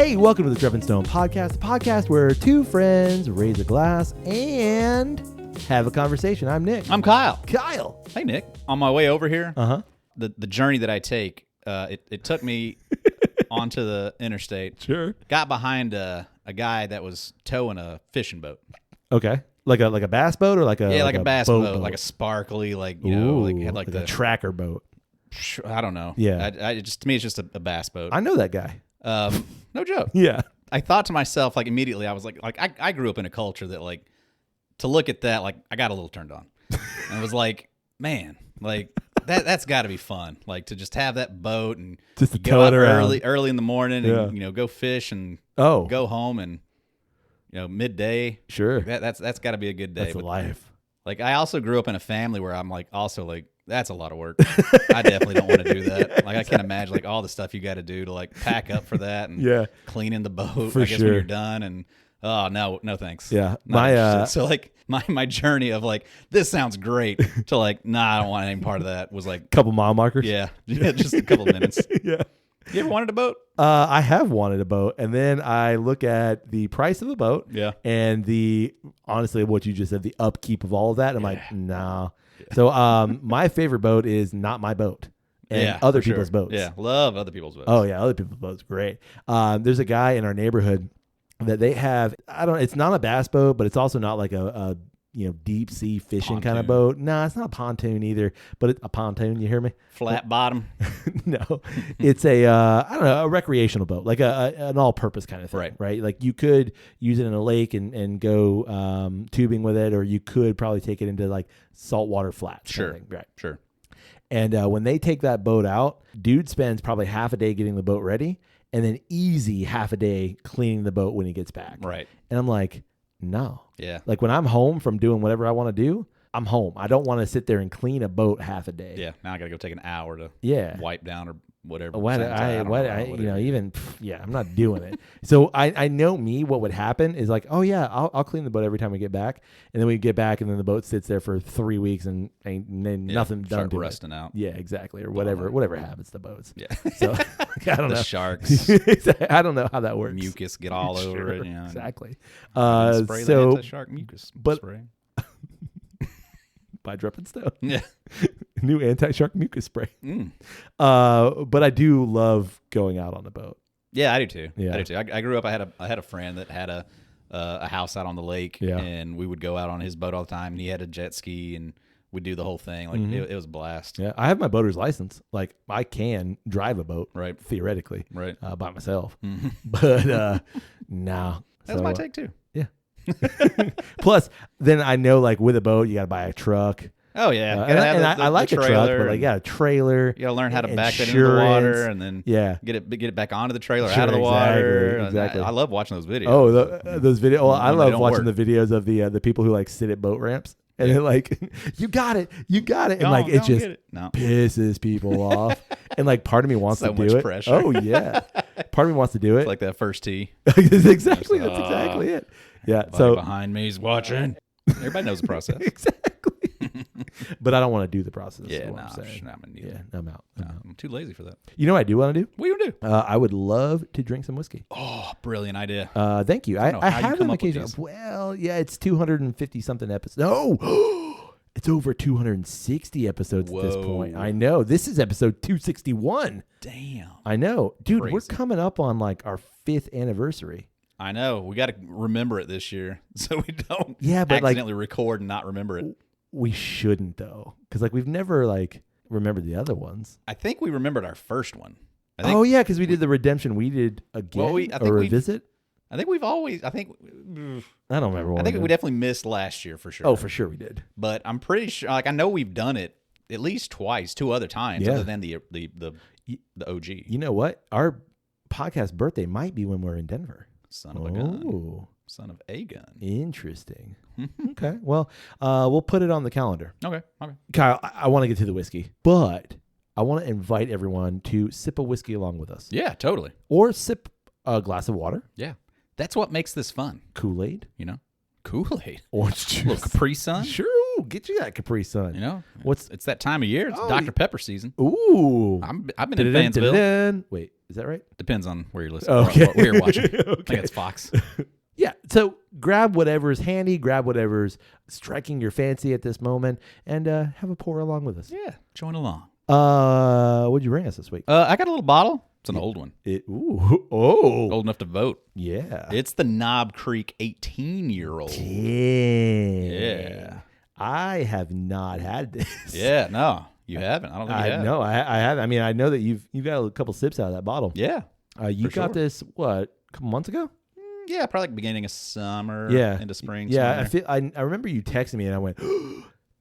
Hey, welcome to the Drep and Stone podcast, the podcast where two friends raise a glass and have a conversation. I'm Nick. I'm Kyle. Kyle. Hey, Nick. On my way over here, the journey that I take, it took me onto the interstate. Sure. Got behind a guy that was towing a fishing boat. Okay. Like a bass boat or like a a bass boat, boat? like a sparkly, like had like a tracker boat. I don't know. Yeah. To me, it's just a bass boat. I know that guy. No joke. Yeah. I thought to myself, like immediately, I was like I grew up in a culture that like to look at that, like I got a little turned on, and it was like, man, like that's got to be fun, like to just have that boat and Just to go tow out it around. early in the morning, Yeah. and go fish and Oh. go home and midday. Sure. That's got to be a good day. That's But, life. like I also grew up in a family where I'm like also like that's a lot of work. I definitely don't want to do that. Like I can't imagine like all the stuff you got to do to like pack up for that and Yeah. cleaning the boat. For I guess sure. when you're done and oh no thanks. Yeah. Not interested. So like my journey of like this sounds great to like nah I don't want any part of that was like Couple mile markers. yeah just a couple of minutes. Yeah. You ever wanted a boat? I have wanted a boat, and then I look at the price of the boat, Yeah. and honestly, what you just said, the upkeep of all of that. And I'm like, nah. Yeah. So, my favorite boat is not my boat, and other for sure. people's boats. Yeah, love other people's boats. Oh yeah, other people's boats, great. There's a guy in our neighborhood that they have. It's not a bass boat, but it's also not like a deep sea fishing kind of boat. No, it's not a pontoon either, but a pontoon. You hear me? Flat bottom. No, it's a recreational boat, like an all-purpose kind of thing, right? Like you could use it in a lake and go tubing with it, or you could probably take it into like saltwater flats. Sure, kind of thing, right? Sure. And when they take that boat out, dude spends probably half a day getting the boat ready, and then easy half a day cleaning the boat when he gets back. Right. And I'm like, no. Yeah. Like when I'm home from doing whatever I want to do, I'm home. I don't want to sit there and clean a boat half a day. Yeah. Now I got to go take an hour to wipe down or whatever. I'm not doing it. So I know me, what would happen is like, oh yeah, I'll clean the boat every time we get back. And then we get back and then the boat sits there for 3 weeks and then nothing done to rusting it. out. Yeah, exactly. Or whatever happens to boats. Yeah. So I don't know. The sharks. I don't know how that works. Mucus get all over it. Exactly. Spray the anti-shark mucus spray. By Drep and Stone. Yeah. New anti-shark mucus spray. But I do love going out on the boat. Yeah, I do too. Yeah. I do too. I grew up. I had a friend that had a house out on the lake, and we would go out on his boat all the time. And he had a jet ski, and we'd do the whole thing. Like it was a blast. Yeah, I have my boater's license. Like I can drive a boat, right? Theoretically, right, by myself. But no, that's my take too. Yeah. Plus, then I know like with a boat, you got to buy a truck. Oh yeah, I like a truck, but like a trailer. You got to learn how to back that into the water, and then get it back onto the trailer, out of the water. Exactly. I love watching those videos. Oh, those videos. Oh, I love watching the videos of the people who like sit at boat ramps. And they're like, you got it. And like, it just pisses people off. And like, part of me wants to do it. Pressure. Oh, yeah. Part of me wants to do it. It's like that first tee. That's exactly it. Yeah. So behind me is watching. Everybody knows the process. Exactly. But I don't want to do the process. Yeah, I'm out. I'm too lazy for that. You know what I do want to do? What do you do? I would love to drink some whiskey. Oh, brilliant idea. Thank you. I have an occasion. Well, yeah, it's 250 something episodes. No, it's over 260 episodes at this point. I know. This is episode 261. Damn. I know. Dude, crazy. We're coming up on like our 5th anniversary. I know. We got to remember it this year so we don't but accidentally record and not remember it. We shouldn't though, because like we've never like remembered the other ones. I think we remembered our first one. Yeah, because we did the redemption. We did again or revisit. I think we've always. I don't remember. I think we definitely missed last year for sure. Oh, for sure we did. But I'm pretty sure. Like I know we've done it at least twice, 2 other times, other than the OG. You know what? Our podcast birthday might be when we're in Denver. Son of a gun. Son of a gun. Interesting. Okay. Well, we'll put it on the calendar. Okay. Kyle, I want to get to the whiskey, but I want to invite everyone to sip a whiskey along with us. Yeah, totally. Or sip a glass of water. Yeah. That's what makes this fun. Kool-Aid. Kool-Aid. Orange juice. A little Capri Sun. Sure. Get you that Capri Sun. It's that time of year. It's Dr. Pepper season. Ooh. I've been in Fansville. Wait, Is that right? Depends on where you're listening. Okay. Where you're watching. I Okay. think it's Fox. Yeah. So grab whatever's handy, grab whatever's striking your fancy at this moment, and have a pour along with us. Yeah, join along. What'd you bring us this week? I got a little bottle. It's an old one. Old Enough to vote. Yeah. It's the Knob Creek 18-year-old. Yeah. I have not had this. Yeah, no, you haven't. I don't think you have. No, I have. I mean, I know that you've got a couple sips out of that bottle. Yeah. You for got sure. this a couple months ago? Yeah, probably like beginning of summer. Yeah. Into spring. Yeah, somewhere. I remember you texting me and I went,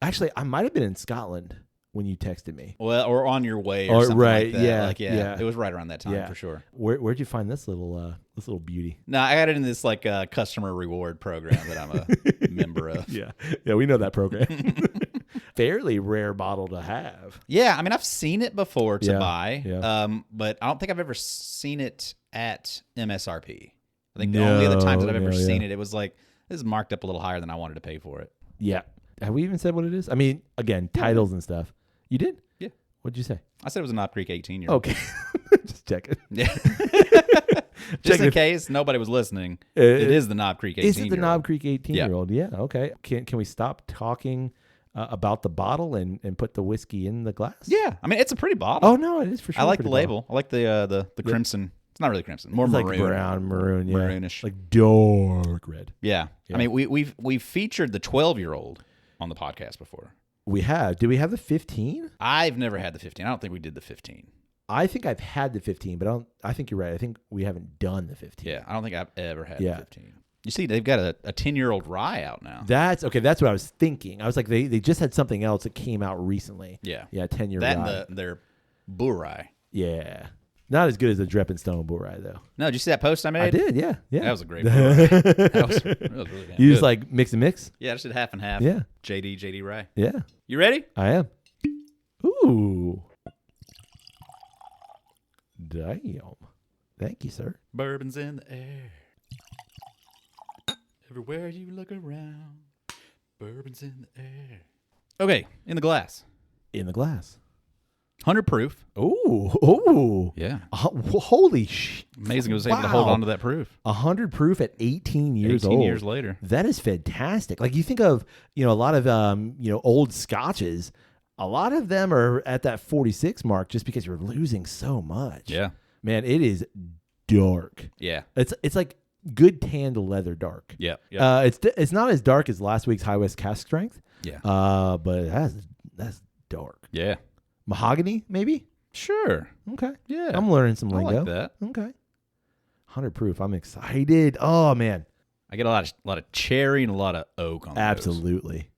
actually, I might have been in Scotland when you texted me. Well, or on your way or Or- something right, like that. yeah, Like, yeah. It was right around that time Yeah. for sure. Where'd you find this little beauty? No, I got it in this like customer reward program that I'm a member of. Yeah, we know that program. Fairly rare bottle to have. Yeah, I mean, I've seen it before to Yeah, buy, yeah. but I don't think I've ever seen it at MSRP. I think the only other times that I've ever seen it, it was like, this is marked up a little higher than I wanted to pay for it. Yeah. Have we even said what it is? I mean, again, titles and stuff. You did? Yeah. What'd you say? I said it was a Knob Creek 18-year-old. Okay. Just check it. Yeah. Check Just in if- case nobody was listening, it is the Knob Creek 18-year-old. Is it the Knob Creek 18-year-old? Yeah. Okay. Can we stop talking about the bottle and put the whiskey in the glass? Yeah, I mean, it's a pretty bottle. Oh no, it is for sure. I like a the pretty label. I like the crimson. It's not really crimson, more It's maroon. like brown, maroon, yeah. Maroonish. Like dark red. Yeah. I mean, we've featured the 12-year-old on the podcast before. We have. Did we have the 15? I've never had the 15. I don't think we did the 15. I think I've had the 15, but I think you're right. I think we haven't done the 15. Yeah, I don't think I've ever had Yeah. the 15. You see, they've got a 10-year-old rye out now. That's okay. That's what I was thinking. I was like, they just had something else that came out recently. Yeah. Yeah, 10-year That rye. and their Bull Rye. Yeah. Not as good as the Drep and Stone Bull Rye, though. No, did you see that post I made? I did, yeah. That was a great Bull Rye. That was really damn You just good. like mix and mix? Yeah, I just did half and half. Yeah. JD Rye. Yeah, You ready? I am. Ooh. Damn. Thank you, sir. Bourbon's in the air. Everywhere you look around, bourbon's in the air. Okay, in the glass. In the glass. 100 proof. Ooh. Yeah. Holy sh! Amazing it was able to hold on to that proof. 100 proof at 18 years 18 old. years later. That is fantastic. Like you think of, a lot of old scotches, a lot of them are at that 46 mark just because you're losing so much. Yeah. Man, it is dark. Yeah. It's like good tanned leather dark. Yeah. Yeah. It's not as dark as last week's High West cask strength. Yeah. But that's dark. Yeah. Mahogany, maybe? Sure. Okay. Yeah. I'm learning some I lingo. like that. Okay. 100 proof. I'm excited. Oh man. I get a lot of cherry and a lot of oak on those. Absolutely.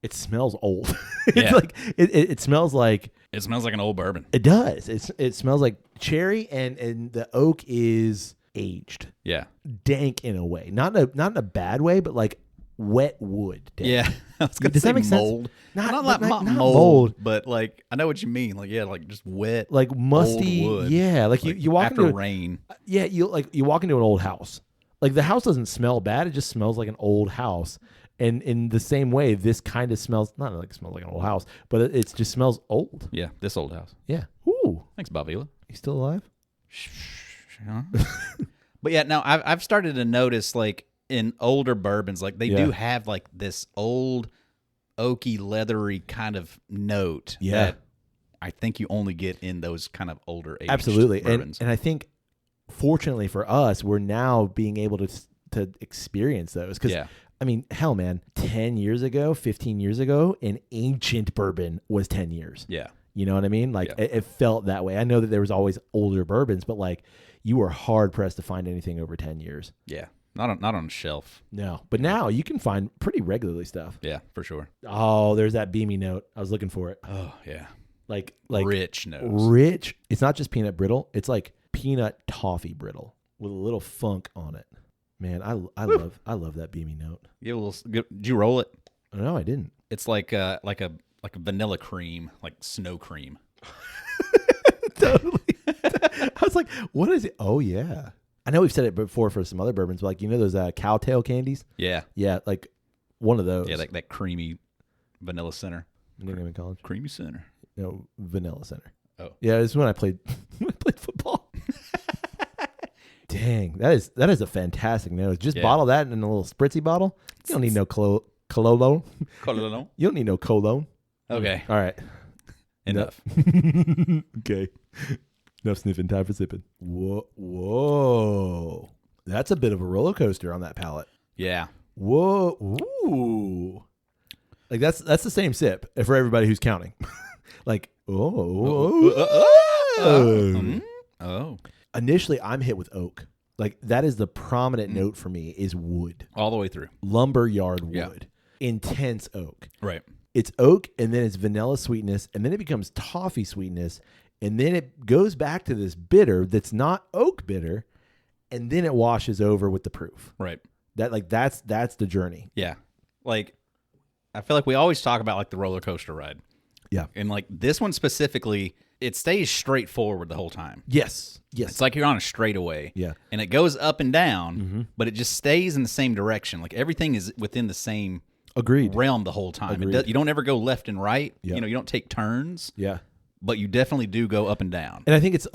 It smells old. It's Yeah. like it smells like It smells like an old bourbon. it does. It smells like cherry and the oak is aged. Yeah. Dank in a way. Not in a bad way, but like wet wood. Dank. Yeah. I was gonna Does say that make sense? mold. Not Not mold. mold, but like I know what you mean. Like, yeah, like just wet. Like musty. old wood. Yeah. Like you walk after into rain. Yeah, you walk into an old house. Like the house doesn't smell bad, it just smells like an old house. And in the same way, this kind of smells not like it smells like an old house, but it just smells old. Yeah, this old house. Yeah. Ooh. Thanks, Bob Vila. You still alive? But yeah, now I've started to notice like in older bourbons, like they do have like this old oaky, leathery kind of note. Yeah. That I think you only get in those kind of older aged Absolutely. bourbons. And I think fortunately for us, we're now being able to experience those because Yeah. I mean, hell, man, 10 years ago, 15 years ago, an ancient bourbon was 10 years. Yeah. You know what I mean? Like Yeah. it felt that way. I know that there was always older bourbons, but like you were hard pressed to find anything over 10 years. Yeah. Not on a shelf. No, but now you can find pretty regularly stuff. Yeah, for sure. Oh, there's that beamy note. I was looking for it. Oh, yeah. Like Rich nose. rich. It's not just peanut brittle. It's like peanut toffee brittle with a little funk on it. Man, I love that beamy note. Give a little. Did you roll it? No, I didn't. It's like a vanilla cream, like snow cream. Totally. I was like, what is it? Oh yeah. I know we've said it before for some other bourbons, but like those cowtail candies. Yeah. Yeah, like one of those. Yeah, that creamy vanilla center. Nickname in college. Creamy center. No, vanilla center. Oh. Yeah, it's when I played football. Dang, that is a fantastic nose. Just Yeah. bottle that in a little spritzy bottle. You don't need no cologne. You don't need no cologne. Okay. All right. Enough. Okay. Enough sniffing. Time for sipping. Whoa. That's a bit of a roller coaster on that palate. Yeah. Whoa. Ooh. Like that's the same sip for everybody who's counting. Like, Oh. Initially, I'm hit with oak. Like that is the prominent note for me is wood. All the way through. Lumberyard wood. Yeah. Intense oak. Right. It's oak, and then it's vanilla sweetness, and then it becomes toffee sweetness, and then it goes back to this bitter that's not oak bitter, and then it washes over with the proof. Right. That's the journey. Yeah. Like, I feel like we always talk about like the roller coaster ride. Yeah. And like this one specifically, it stays straightforward the whole time. Yes. It's like you're on a straightaway. Yeah. And it goes up and down, but it just stays in the same direction. Like everything is within the same Agreed. realm the whole time. Agreed. You don't ever go left and right. Yeah. You don't take turns, Yeah. but you definitely do go up and down. And I think it's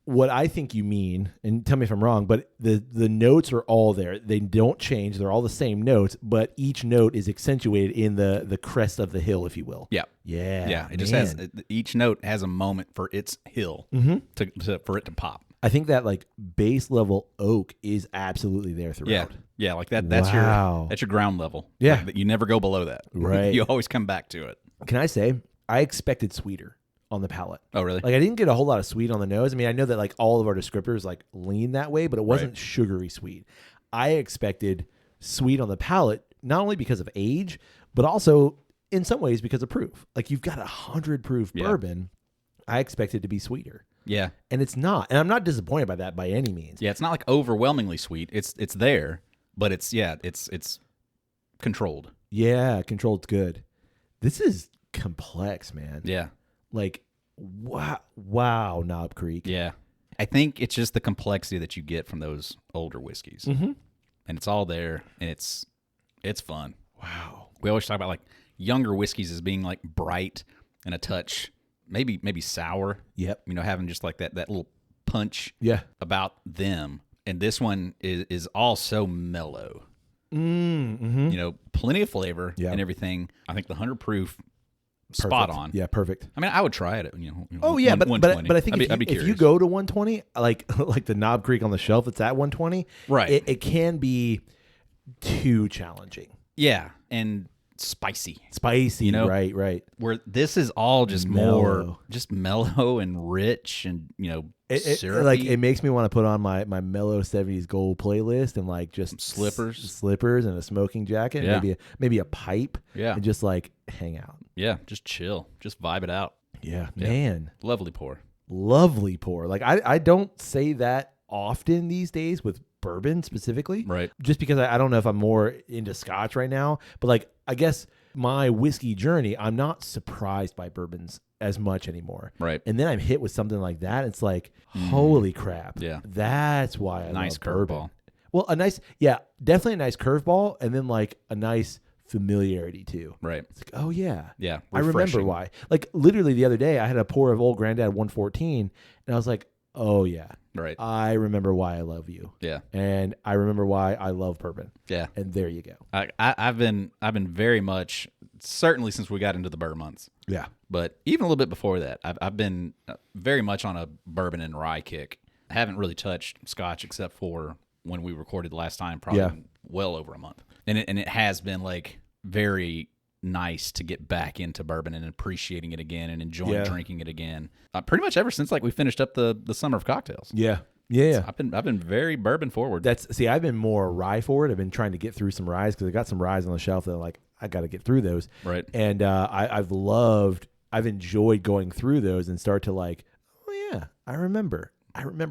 what I think you mean, and tell me if I'm wrong, but the notes are all there. They don't change. They're all the same notes, but each note is accentuated in the crest of the hill, if you will. Yeah. Yeah. Yeah. It just has, each note has a moment for its hill for it to pop. I think that like base level oak is absolutely there throughout. Yeah. Yeah. Like that's Wow. your ground level. Yeah. Like, you never go below that. Right. You always come back to it. Can I say I expected sweeter on the palate? Oh, really? Like I didn't get a whole lot of sweet on the nose. I mean, I know that like all of our descriptors like lean that way, but it wasn't sugary sweet. I expected sweet on the palate, not only because of age, but also in some ways because of proof. Like you've got 100 proof bourbon. I expected to be sweeter. Yeah. And it's not. And I'm not disappointed by that by any means. Yeah. It's not like overwhelmingly sweet. It's there, but it's controlled. Yeah, controlled's good. This is complex, man. Yeah. Like wow, Knob Creek. Yeah. I think it's just the complexity that you get from those older whiskeys. Mm-hmm. And it's all there, and it's fun. Wow. We always talk about like younger whiskeys as being like bright and a touch, maybe sour. Yep. Having just like that little punch Yeah. about them. And this one is all so mellow. Mm-hmm. Plenty of flavor and everything. I think the 100 proof spot on. Yeah, perfect. I mean, I would try it. Oh yeah, but 120. I think I'd be if you curious. go to 120, like the Knob Creek on the shelf, it's at 120. Right. It can be too challenging. Yeah, and spicy. Spicy. Right. Where this is all just Mellow. more just mellow and rich and syrupy. Like it makes me want to put on my mellow 70s gold playlist and like just slippers and a smoking jacket, Yeah. maybe a pipe, Yeah. and just like hang out. Yeah, just chill, just vibe it out. Yeah, man, Lovely pour. lovely pour. Like I don't say that often these days with bourbon specifically, Right. just because I don't know if I'm more into scotch right now, but like I guess my whiskey journey, I'm not surprised by bourbons as much anymore. Right. And then I'm hit with something like that. It's like, holy crap. Yeah. That's why I Nice love bourbon. curveball. Well, definitely a nice curveball, and then like a nice familiarity too. Right. It's like, oh yeah. Yeah. I remember refreshing. why. Like literally the other day I had a pour of Old Granddad 114 and I was like, oh yeah. Right. I remember why I love you. Yeah. And I remember why I love bourbon. Yeah. And there you go. I've been very much, certainly since we got into the bourbon months, Yeah. but even a little bit before that, I've been very much on a bourbon and rye kick. I haven't really touched scotch except for when we recorded the last time, probably well over a month. And it has been like very nice to get back into bourbon and appreciating it again and enjoying drinking it again. Pretty much ever since like we finished up the summer of cocktails. Yeah. Yeah. So I've been very bourbon forward. I've been more rye forward. I've been trying to get through some ryes because I got some ryes on the shelf that I'm like, I got to get through those. Right. And I've enjoyed going through those and start to like, oh yeah, I remember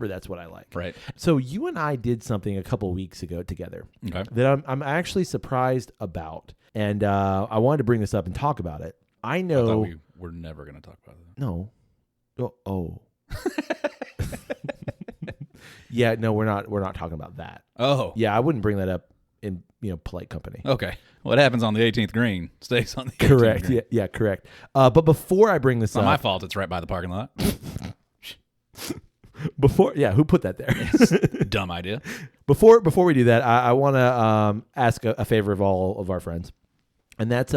that's what I like. Right. So you and I did something a couple weeks ago together Okay. that I'm actually surprised about. And I wanted to bring this up and talk about it. I know. I thought we were never going to talk about that. No. Oh. Yeah, no, we're not talking about that. Oh. Yeah, I wouldn't bring that up in polite company. Okay. What happens on the 18th green stays on the 18th Correct. green. Yeah, correct. But before I bring this It's not up, my fault. It's right by the parking lot. Who put that there? Dumb idea. Before we do that, I want to ask a favor of all of our friends, and that's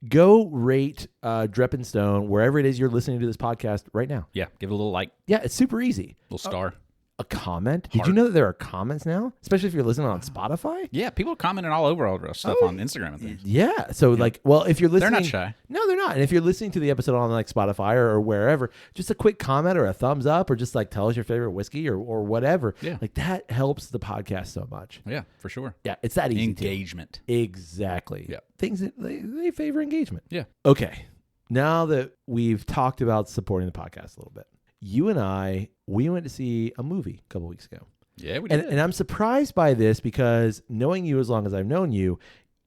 go rate Drep and Stone wherever it is you're listening to this podcast right now. Yeah, give it a little like, Yeah, it's super easy. little star. A comment? Did Heart. you know that there are comments now, especially if you're listening on Spotify? Yeah, people are commenting all over our stuff on Instagram and things. Yeah. So like, well, if you're listening, They're not shy. No, they're not. And if you're listening to the episode on like Spotify or wherever, just a quick comment or a thumbs up or just like tell us your favorite whiskey or whatever. Yeah. Like that helps the podcast so much. Yeah, for sure. Yeah, it's that easy. Engagement. Exactly. Yeah. Things that they favor engagement. Yeah. Okay. Now that we've talked about supporting the podcast a little bit, you and I, we went to see a movie a couple weeks ago. Yeah, we did. And I'm surprised by this because knowing you as long as I've known you,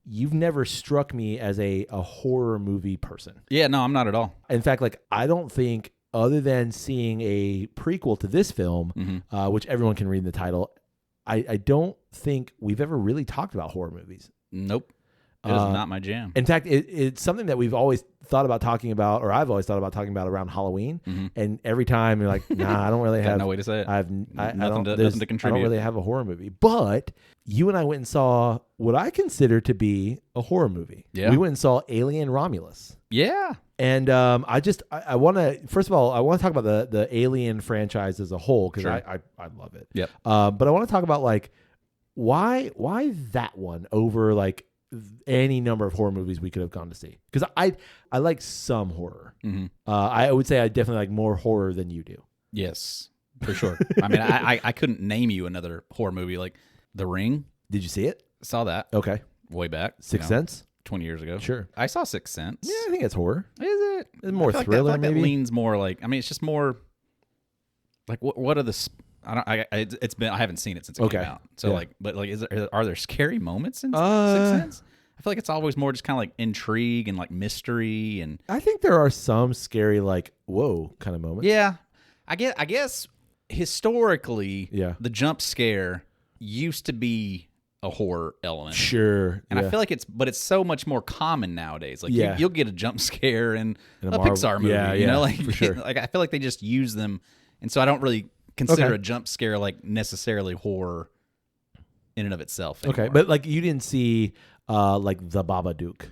you've never struck me as a horror movie person. Yeah, no, I'm not at all. In fact, like I don't think other than seeing a prequel to this film, which everyone can read in the title, I don't think we've ever really talked about horror movies. Nope. It is not my jam. In fact, it's something that we've always thought about talking about, or I've always thought about talking about around Halloween. And every time you're like, nah, I don't really have no way to say it. nothing to contribute. I don't really have a horror movie. But you and I went and saw what I consider to be a horror movie. Yeah. We went and saw Alien Romulus. Yeah. And I want to, first of all, I want to talk about the Alien franchise as a whole because Sure. I love it. Yep. But I want to talk about like why that one over like any number of horror movies we could have gone to see, because I like some horror. I would say I definitely like more horror than you do. Yes, for sure. I mean, I couldn't name you another horror movie like The Ring. Did you see it? Saw that Okay. way back. Sixth Sense? 20 years ago. Sure. I saw Sixth Sense. Yeah, I think it's horror. Is it? It's more I feel like thriller, that, maybe. That leans more like, I mean, it's just more like what are the it's been, I haven't seen it since it came out. So Yeah. like, but like, are there scary moments in Uh, Sixth Sense? I feel like it's always more just kind of like intrigue and like mystery and I think there are some scary, like, whoa kind of moments. yeah. I guess historically, Yeah. the jump scare used to be a horror element. Sure. And yeah. I feel like it's so much more common nowadays. Like Yeah. you'll get a jump scare in In a a Marvel- Pixar movie, yeah, you know, yeah, like for sure. like I feel like they just use them, and so I don't really consider Okay. a jump scare like necessarily horror in and of itself. Okay, anymore. but like you didn't see like the Babadook.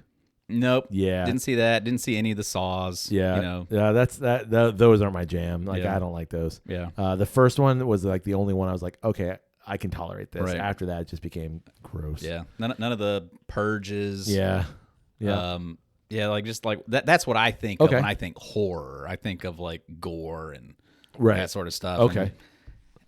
nope, Yeah. didn't see that. Didn't see any of the Saws. Yeah. you know, Yeah, those aren't my jam. Like Yeah. I don't like those. yeah, The first one was like the only one I was like, okay, I can tolerate this. Right. After that, it just became gross. yeah. None of the purges. Yeah. Yeah. Yeah, like just like that. That's what I think Okay. of when I think horror. I think of like gore and Right. that sort of stuff. Okay.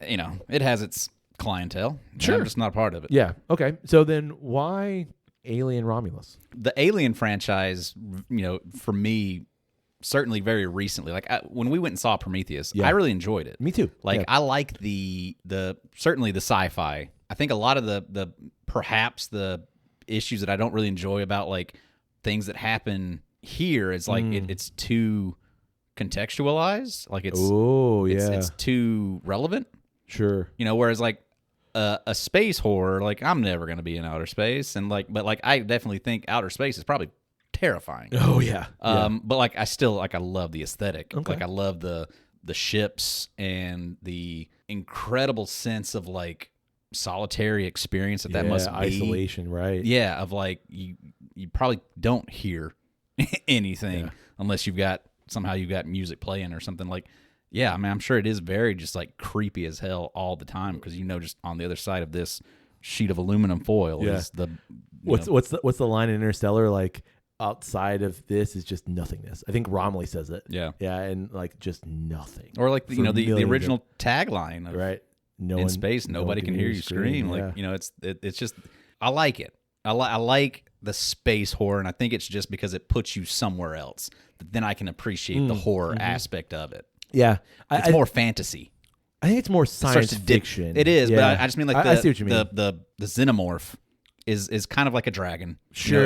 And, you know, it has its clientele. and Sure. I'm just not a part of it. Yeah. Okay. So then why Alien Romulus? The Alien franchise, you know, for me, certainly very recently. Like when we went and saw Prometheus, Yeah. I really enjoyed it. Me too. Like Yeah. I like the certainly the sci-fi. I think a lot of the perhaps the issues that I don't really enjoy about like things that happen here is like it's too contextualized. Like it's it's too relevant. Sure. You know, whereas like a space horror, like I'm never going to be in outer space, and like, but like I definitely think outer space is probably terrifying. Oh yeah. But like I still like I love the aesthetic. Okay. Like I love the ships and the incredible sense of like solitary experience that must be. Isolation, right? Yeah, of like you probably don't hear anything unless you've got music playing or something like. Yeah, I mean, I'm sure it is very just like creepy as hell all the time because you know, just on the other side of this sheet of aluminum foil is the What's the line in Interstellar like? Outside of this is just nothingness. I think Romilly says it. Yeah, and like just nothing. or like the millions original tagline of right. No in one, space, no nobody one can hear you scream. Yeah. Like, you know, it's just I like it. I like the space horror, and I think it's just because it puts you somewhere else. But then I can appreciate the horror aspect of it. Yeah, It's more fantasy. I think it's more science Starts to dip- fiction. It is, Yeah. but I just mean like I see what you mean. the xenomorph is kind of like a dragon. You know,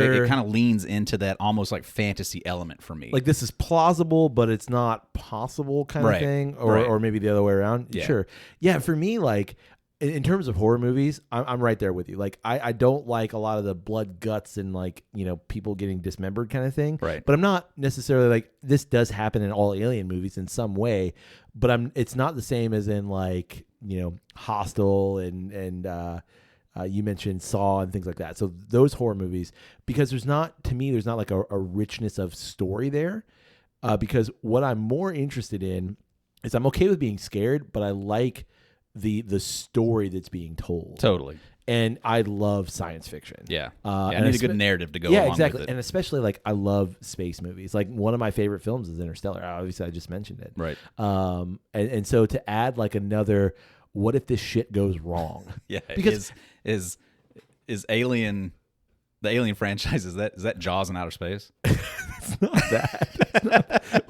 Sure. it kind of leans into that almost like fantasy element for me. Like this is plausible, but it's not possible kind Right. of thing, or Right. or maybe the other way around. Yeah. Sure, yeah. For me, like in terms of horror movies, I'm right there with you. Like, I don't like a lot of the blood, guts, and like, people getting dismembered kind of thing. Right. But I'm not necessarily like, this does happen in all Alien movies in some way, but it's not the same as in like, Hostel and you mentioned Saw and things like that. So those horror movies, because there's not like a richness of story there. Because what I'm more interested in is I'm okay with being scared, but I like the story that's being told. Totally. And I love science fiction. Yeah. I need a good narrative to go along exactly. with it. And especially like I love space movies. Like one of my favorite films is Interstellar. Obviously I just mentioned it. Right. And so to add like another, what if this shit goes wrong? Yeah. Because is Alien, the Alien franchise, is that Jaws in outer space? it's not that.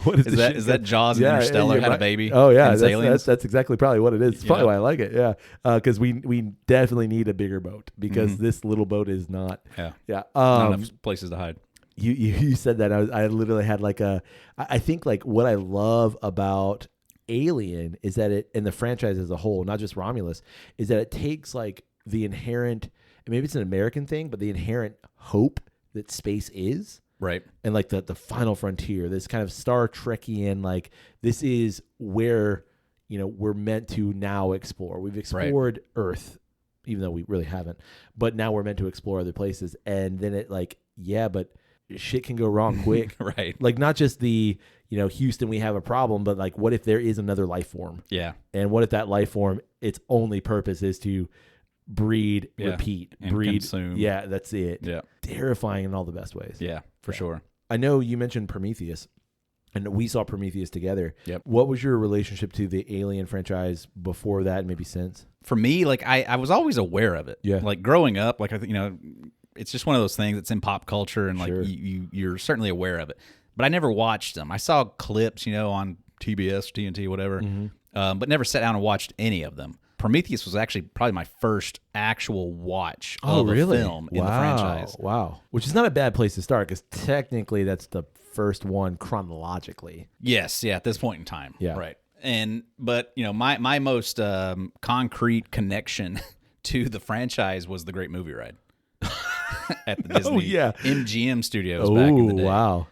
What is that Jaws and Interstellar had a baby? Oh yeah, and that's exactly probably what it is. It's probably why I like it. Yeah, because we definitely need a bigger boat because this little boat is not. Yeah. Not enough places to hide. You said that I literally had like I think like what I love about Alien is that it, and the franchise as a whole, not just Romulus, is that it takes like the inherent, and maybe it's an American thing, but the inherent hope that space is. Right. And like the final frontier, this kind of Star Trekian, like this is where, we're meant to now explore. We've explored Earth, even though we really haven't, but now we're meant to explore other places. And then it like, yeah, but shit can go wrong quick. Right. Like not just the, Houston, we have a problem, but like, what if there is another life form? Yeah. And what if that life form, its only purpose is to breed, repeat, and breed, consume. Yeah, that's it. Yeah. Terrifying in all the best ways. Yeah, for sure. I know you mentioned Prometheus, and we saw Prometheus together. Yep. What was your relationship to the Alien franchise before that, and maybe since? For me, like I was always aware of it. Yeah. Like growing up, like it's just one of those things that's in pop culture, and like Sure. you're certainly aware of it. But I never watched them. I saw clips, on TBS, TNT, whatever, but never sat down and watched any of them. Prometheus was actually probably my first actual watch of a film in the franchise. Wow. Which is not a bad place to start because technically that's the first one chronologically. Yes, yeah, at this point in time. Yeah. Right. But my most concrete connection to the franchise was the Great Movie Ride at the Disney MGM studios back in the day. Wow.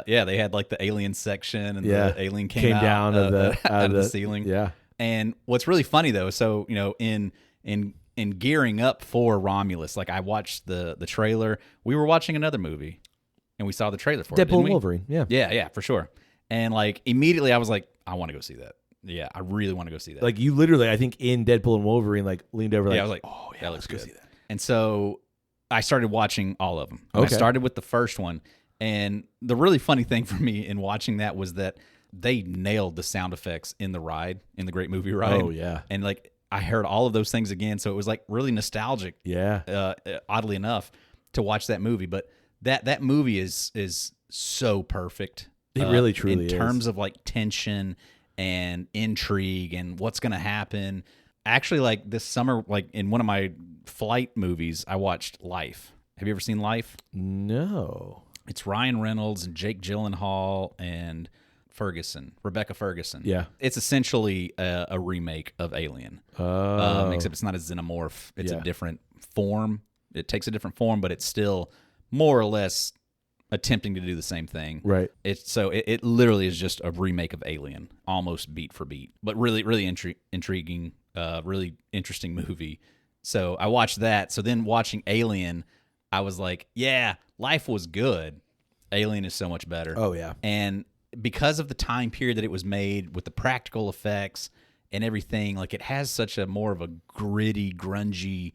Yeah, they had like the alien section and the alien came down out of the ceiling. Yeah. And what's really funny though, so in gearing up for Romulus, like I watched the trailer. We were watching another movie, and we saw the trailer for Deadpool and Wolverine. Yeah, yeah, for sure. And like immediately, I was like, I want to go see that. Yeah, I really want to go see that. Like you literally, I think in Deadpool and Wolverine, like leaned over, like, I was like, oh yeah, that looks good. see that. And so I started watching all of them. I started with the first one, and the really funny thing for me in watching that was that they nailed the sound effects in the ride, in the Great Movie Ride. Oh yeah. And like I heard all of those things again, so it was like really nostalgic. Yeah. Oddly enough, to watch that movie, but that movie is so perfect. It really truly is. In terms of like tension and intrigue and what's going to happen. Actually, like this summer, like in one of my flight movies, I watched Life. Have you ever seen Life? No. It's Ryan Reynolds and Jake Gyllenhaal and Rebecca Ferguson. Yeah. It's essentially a remake of Alien. Except it's not a xenomorph. It's a different form. It takes a different form, but it's still more or less attempting to do the same thing. Right. It literally is just a remake of Alien, almost beat for beat, but really, really intriguing, really interesting movie. So I watched that. So then watching Alien, I was like, yeah, Life was good. Alien is so much better. Oh yeah. And because of the time period that it was made with the practical effects and everything, like it has such a more of a gritty, grungy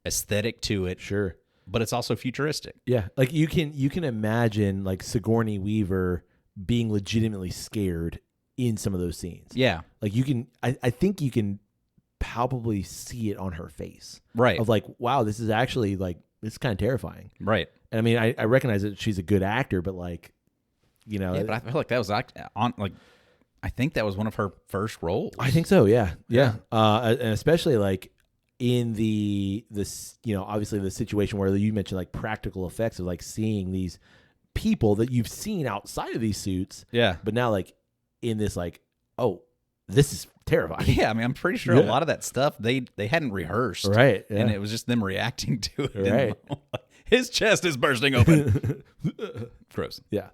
aesthetic to it. Sure. But it's also futuristic. Yeah. Like you can imagine like Sigourney Weaver being legitimately scared in some of those scenes. Yeah. Like I think you can palpably see it on her face. Right. Of like, wow, this is actually like, it's kind of terrifying. Right. And I mean, I recognize that she's a good actor, but like, Yeah, but I feel like that was I think that was one of her first roles. I think so. Yeah. And especially like in this obviously the situation where you mentioned like practical effects of like seeing these people that you've seen outside of these suits. Yeah. But now like in this like, oh, this is terrifying. Yeah, I mean, I'm pretty sure a lot of that stuff they hadn't rehearsed, Right, yeah. And it was just them reacting to it. Right. His chest is bursting open. Gross. Yeah.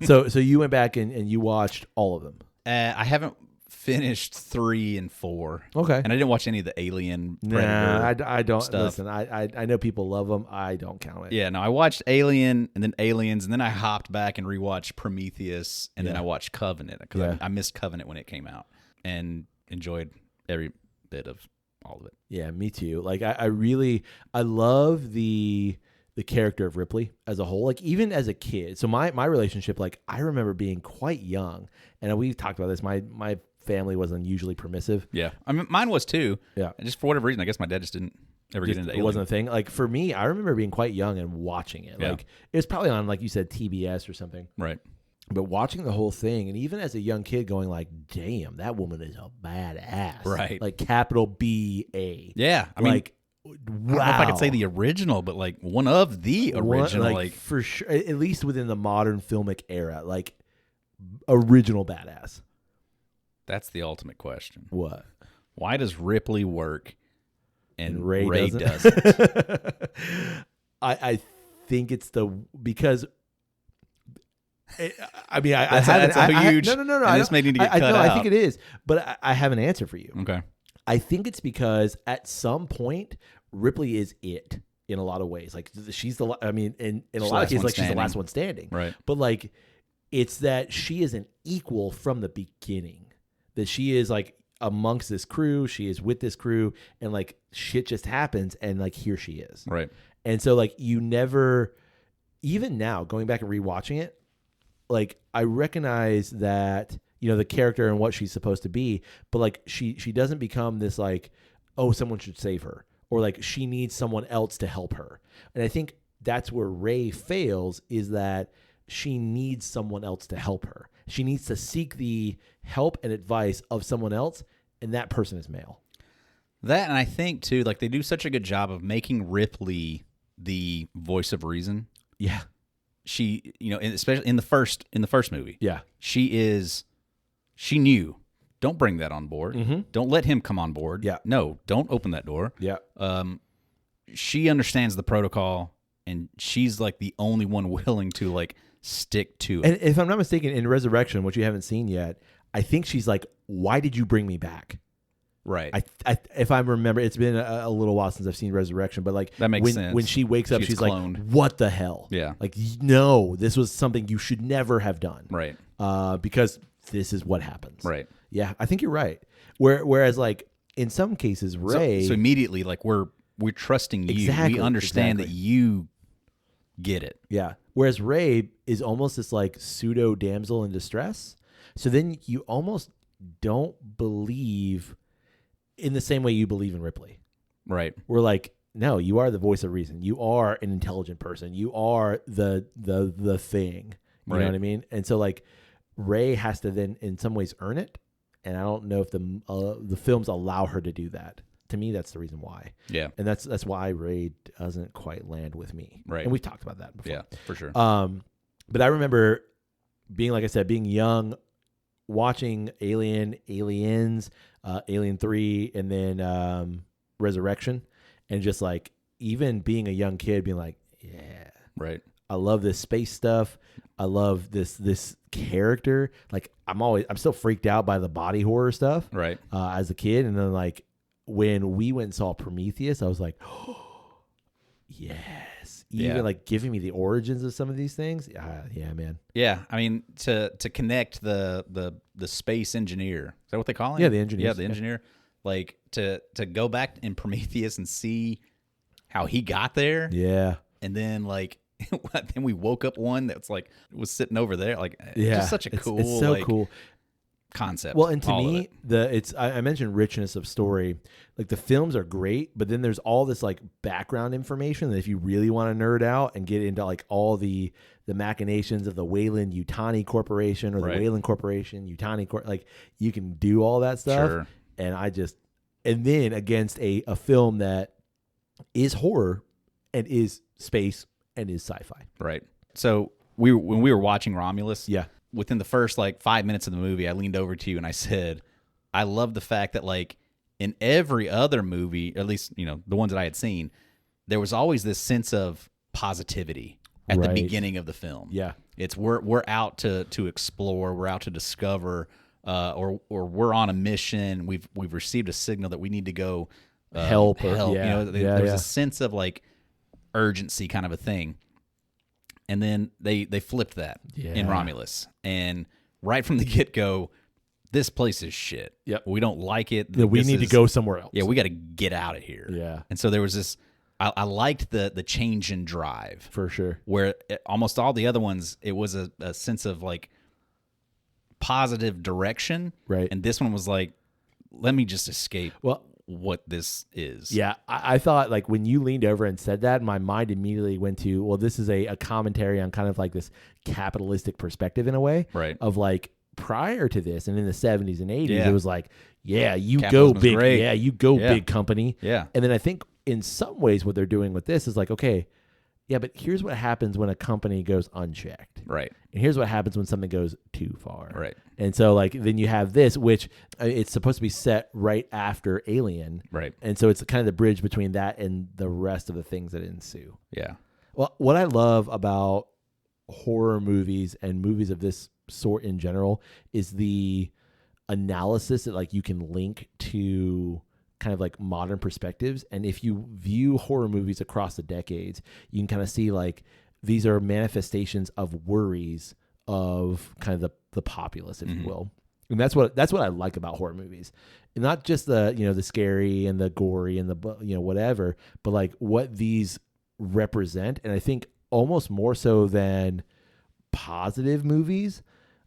So you went back and you watched all of them. I haven't finished 3 and 4. Okay. And I didn't watch any of the Alien Predator Nah, I don't. stuff. Listen, I know people love them. I don't count it. Yeah, no, I watched Alien and then Aliens, and then I hopped back and rewatched Prometheus, and then I watched Covenant because I missed Covenant when it came out and enjoyed every bit of all of it. Yeah, me too. Like I love the character of Ripley as a whole. Like even as a kid. So my relationship, like I remember being quite young, and we've talked about this. My family was unusually permissive. Yeah, I mean mine was too. Yeah, and just for whatever reason, I guess my dad just didn't ever get into Alien. It wasn't a thing. Like for me, I remember being quite young and watching it. Like it was probably on, like you said, TBS or something. Right. But watching the whole thing, and even as a young kid going like, damn, that woman is a badass. Right. Like capital B-A. Yeah. I mean, like, wow. I don't know if I could say the original, but like one of the original. Like for sure, at least within the modern filmic era, like original badass. That's the ultimate question. What? Why does Ripley work and Ray doesn't? I think it's because I mean, that's a huge. No. And this may need to get cut out. I think it is, but I have an answer for you. Okay. I think it's because at some point Ripley is it in a lot of ways. Like she's the. I mean, in a lot of cases, like she's the last one standing. Right. But like, it's that she is an equal from the beginning. That she is like amongst this crew. She is with this crew, and like shit just happens, and like here she is. Right. And so like you never, even now going back and rewatching it, like I recognize that, you know, the character and what she's supposed to be, but like she doesn't become this like, oh, someone should save her, or like she needs someone else to help her. And I think that's where Ray fails, is that she needs someone else to help her. She needs to seek the help and advice of someone else, and that person is male. That, and I think too, like they do such a good job of making Ripley the voice of reason. Yeah. She, you know, especially in the first movie. Yeah. She knew, don't bring that on board. Mm-hmm. Don't let him come on board. Yeah. No, don't open that door. Yeah. She understands the protocol, and she's like the only one willing to like stick to it. And if I'm not mistaken, in Resurrection, which you haven't seen yet, I think she's like, why did you bring me back? Right. I if I remember, it's been a little while since I've seen Resurrection, but like that makes sense. When she wakes up, she's cloned. like, what the hell? Yeah. Like, no, this was something you should never have done. Right. Because this is what happens. Right. Yeah, I think you're right. Whereas like in some cases, Ray. So immediately, like we're trusting you. Exactly, We understand that you get it. Yeah. Whereas Ray is almost this like pseudo damsel in distress. So then you almost don't believe in the same way you believe in Ripley. Right. We're like, no, you are the voice of reason. You are an intelligent person. You are the thing. You know what I mean? And so like Ray has to then in some ways earn it. And I don't know if the films allow her to do that. To me, that's the reason why. Yeah. And that's why Ray doesn't quite land with me. Right. And we've talked about that before. Yeah, for sure. But I remember being, like I said, being young, watching Aliens, Alien 3, and then Resurrection, and just like even being a young kid being like, yeah, right. I love this space stuff. I love this character. Like I'm still freaked out by the body horror stuff. Right. As a kid, and then like when we went and saw Prometheus, I was like, oh, yes. Even like giving me the origins of some of these things. Yeah, man. Yeah, I mean to connect the space engineer. Is that what they call him? Yeah, the engineer. Yeah, the engineer. Like to go back in Prometheus and see how he got there. Yeah. And then like then we woke up one that's like was sitting over there. Like yeah, just such a cool. It's so like, cool concept. Well, and to me, I mentioned richness of story. Like the films are great, but then there's all this like background information that if you really want to nerd out and get into like all the machinations of the Weyland-Yutani Corporation or the Weyland Corporation, Yutani like you can do all that stuff. Sure. And then against a film that is horror and is space and is sci-fi. Right. So when we were watching Romulus, yeah. Within the first like 5 minutes of the movie, I leaned over to you and I said, I love the fact that like in every other movie, at least the ones that I had seen, there was always this sense of positivity at the beginning of the film. Yeah. It's we're out to explore, we're out to discover, or we're on a mission. We've received a signal that we need to go help. Yeah. There's a sense of like urgency kind of a thing. And then they flipped that in Romulus. And right from the get-go, this place is shit. Yep. We don't like it. We need to go somewhere else. Yeah, we got to get out of here. Yeah. And so there was this, I liked the change in drive. For sure. Where almost all the other ones, it was a sense of like positive direction. Right. And this one was like, let me just escape what this is. Yeah, I thought like when you leaned over and said that, my mind immediately went to, well, this is a commentary on kind of like this capitalistic perspective in a way. Right. Of like prior to this and in the 70s and 80s, Yeah. it was like, yeah, you Capitalism go was big. great. Yeah, you go Yeah. big company. Yeah. And then I think in some ways what they're doing with this is like, okay, yeah, but here's what happens when a company goes unchecked. Right. And here's what happens when something goes too far. Right. And so like then you have this, which it's supposed to be set right after Alien. Right. And so it's kind of the bridge between that and the rest of the things that ensue. Yeah. Well, what I love about horror movies and movies of this sort in general is the analysis that like you can link to kind of like modern perspectives. And if you view horror movies across the decades, you can kind of see like these are manifestations of worries of kind of the populace, if you will. And that's what I like about horror movies. And not just the, the scary and the gory and the, whatever, but like what these represent. And I think almost more so than positive movies,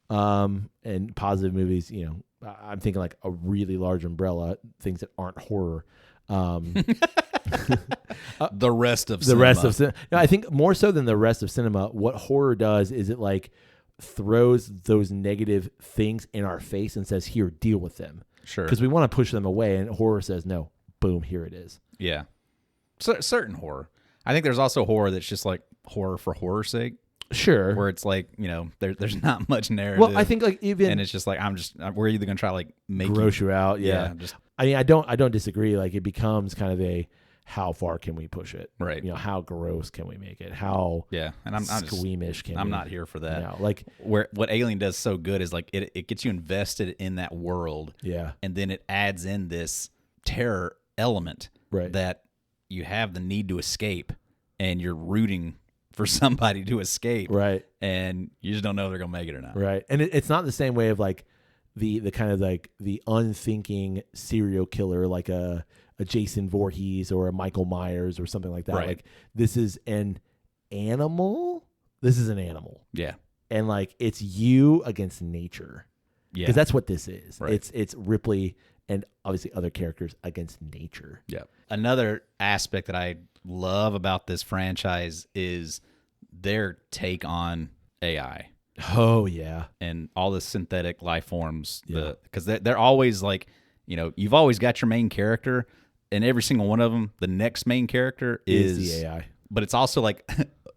and positive movies, I'm thinking like a really large umbrella, things that aren't horror. The rest of cinema. No, I think more so than the rest of cinema, what horror does is it like throws those negative things in our face and says, here, deal with them. Sure. Because we want to push them away, and horror says, no, boom, here it is. Yeah. Certain horror. I think there's also horror that's just like horror for horror's sake. Sure. Where it's like, there's not much narrative. Well, I think like even, and it's just like we're either gonna try to like make gross you out. Yeah. I mean, I don't disagree. Like it becomes kind of a how far can we push it? Right. How gross can we make it? How and I'm squeamish can we? I'm not here for that. No, like where what Alien does so good is like it gets you invested in that world. Yeah. And then it adds in this terror element that you have the need to escape, and you're rooting for somebody to escape, right? And you just don't know if they're gonna make it or not, right? And it's not the same way of like the kind of like the unthinking serial killer, like a Jason Voorhees or a Michael Myers or something like that. Right. Like this is an animal. This is an animal. Yeah, and like it's you against nature. Yeah, because that's what this is. Right. It's Ripley and obviously other characters against nature. Yeah. Another aspect that I love about this franchise is their take on AI. Oh yeah, and all the synthetic life forms. Yeah. Because they're always like, you've always got your main character, and every single one of them, the next main character is the AI. But it's also like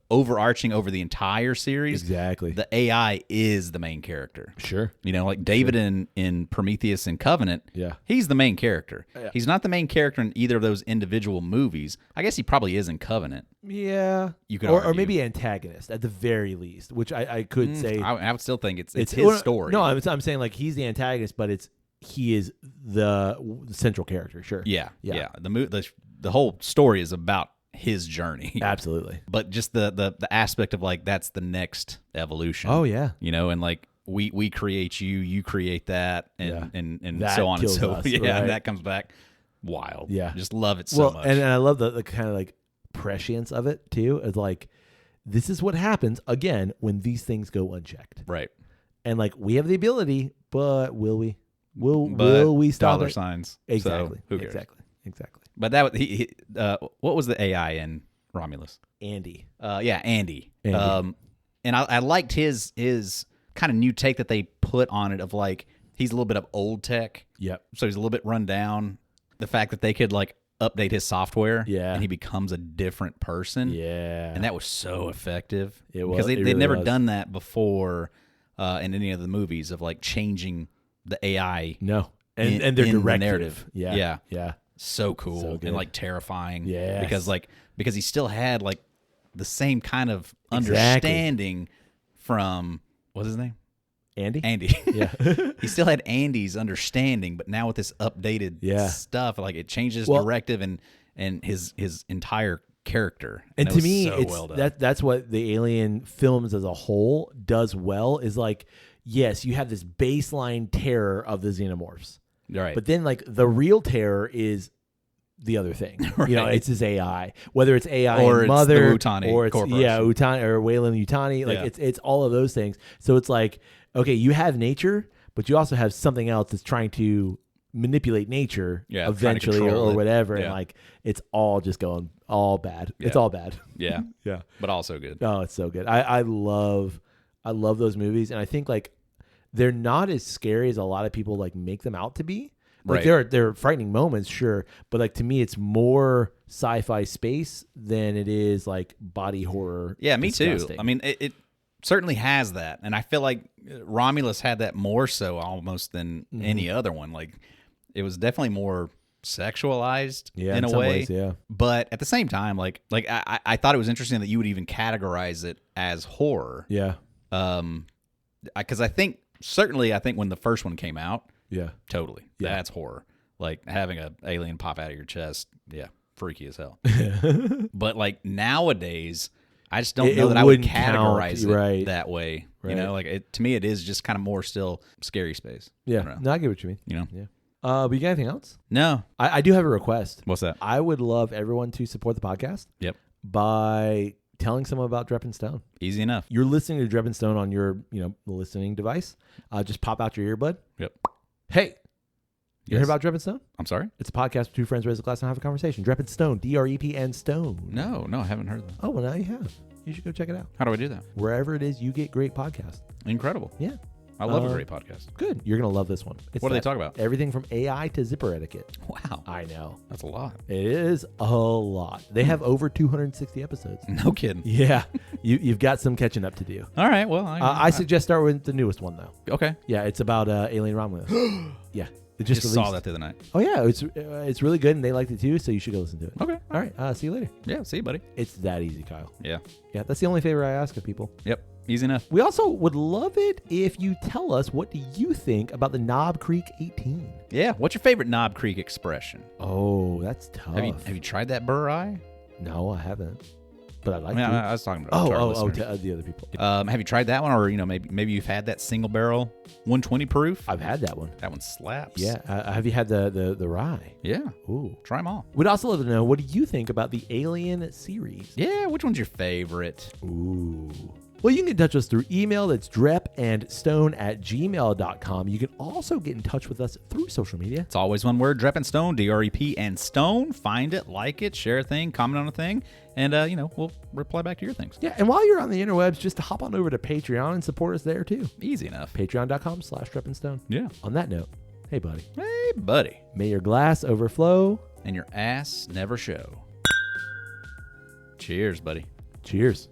overarching over the entire series. Exactly. The AI is the main character. Sure. Like David in Prometheus and Covenant. Yeah. He's the main character. Yeah. He's not the main character in either of those individual movies. I guess he probably is in Covenant. Yeah. You could or argue. maybe antagonist at the very least, which I could say. I would still think it's his story. No, I'm saying like he's the antagonist, but he is the central character. Sure. Yeah. The whole story is about his journey. Absolutely. But just the aspect of like that's the next evolution. Oh yeah. And like we create you create that, and that so on and so us, yeah, right? and that comes back wild. Yeah. Just love it so much. And I love the kind of like prescience of it too. It's like this is what happens again when these things go unchecked. Right. And like we have the ability, but will we? Will we stop dollar it? Signs. Exactly. So, who cares? Exactly. But that what was the AI in Romulus? Andy. Andy. Andy. And I liked his kind of new take that they put on it of like he's a little bit of old tech. Yep. So he's a little bit run down. The fact that they could like update his software, and he becomes a different person. Yeah. And that was so effective. It was. Because they'd really never was. done that before in any of the movies of like changing the AI. No. and in their the directive. narrative. Yeah. So cool So good. and like terrifying. Yes. Because he still had like the same kind of Exactly. understanding from what's his name? Andy. Yeah. He still had Andy's understanding, but now with this updated stuff, like it changes directive and his entire character. And it to was me, so it's well done. that's what the Alien films as a whole does well. Is like, yes, you have this baseline terror of the xenomorphs, Right. but then like the real terror is the other thing. Right. You know, it's his AI, whether it's AI Or and it's Mother, the Utani or it's Corporation. Utani or Weyland Utani. Like it's all of those things. So it's like, okay, you have nature, but you also have something else that's trying to manipulate nature eventually or whatever, and like it's all just going all bad. It's all bad. Yeah. Yeah. But also good. Oh, it's so good. I love those movies, and I think like they're not as scary as a lot of people like make them out to be. Like there are frightening moments, sure, but like to me, it's more sci-fi space than it is like body horror. Yeah, me disgusting. too. I mean, it certainly has that, and I feel like Romulus had that more so almost than any other one. Like it was definitely more sexualized in a some way. ways, yeah. But at the same time, like I thought it was interesting that you would even categorize it as horror. Yeah. Because I think when the first one came out, Yeah. totally, that's horror. Like having an alien pop out of your chest, freaky as hell. But like nowadays, I just don't know that I would categorize it that way. Right. You know, like to me, it is just kind of more still scary space. Yeah. No, I get what you mean. You know? Yeah. But you got anything else? No. I do have a request. What's that? I would love everyone to support the podcast. Yep. By telling someone about Drep and Stone. Easy enough. You're listening to Drep and Stone on your, listening device. Just pop out your earbud. Yep. Hey, you Yes. heard about Drep and Stone? I'm sorry? It's a podcast where two friends raise a glass and have a conversation. Drep and Stone, DREP and Stone. No, I haven't heard that. Oh, well, now you have. You should go check it out. How do I do that? Wherever it is you get great podcasts. Incredible. Yeah. I love a great podcast. Good. You're going to love this one. What do they talk about? Everything from AI to zipper etiquette. Wow. I know. That's a lot. It is a lot. They have over 260 episodes. No kidding. Yeah. You've got some catching up to do. All right. Well, I suggest start with the newest one, though. Okay. Yeah, it's about Alien Romulus. Yeah. It Just just saw released. that the other night. Oh, yeah. It's really good, and they liked it too, so you should go listen to it. Okay. All right. See you later. Yeah. See you, buddy. It's that easy, Kyle. Yeah. Yeah, that's the only favor I ask of people. Yep. Easy enough. We also would love it if you tell us what do you think about the Knob Creek 18. Yeah. What's your favorite Knob Creek expression? Oh, that's tough. Have you tried that burr eye? No, I haven't. But I'd like I mean, to. I was talking about to our listeners. To the other people. Have you tried that one, or maybe you've had that single barrel 120 proof? I've had that one. That one slaps. Yeah. Have you had the rye? Yeah. Ooh. Try them all. We'd also love to know, what do you think about the Alien series? Yeah. Which one's your favorite? Ooh. Well, you can get in touch with us through email. That's drepandstone@gmail.com. You can also get in touch with us through social media. It's always one word, Drep and Stone, DREP and Stone. Find it, like it, share a thing, comment on a thing, and, we'll reply back to your things. Yeah, and while you're on the interwebs, just hop on over to Patreon and support us there, too. Easy enough. Patreon.com/drepandstone. Yeah. On that note, hey, buddy. Hey, buddy. May your glass overflow. And your ass never show. Cheers, buddy. Cheers.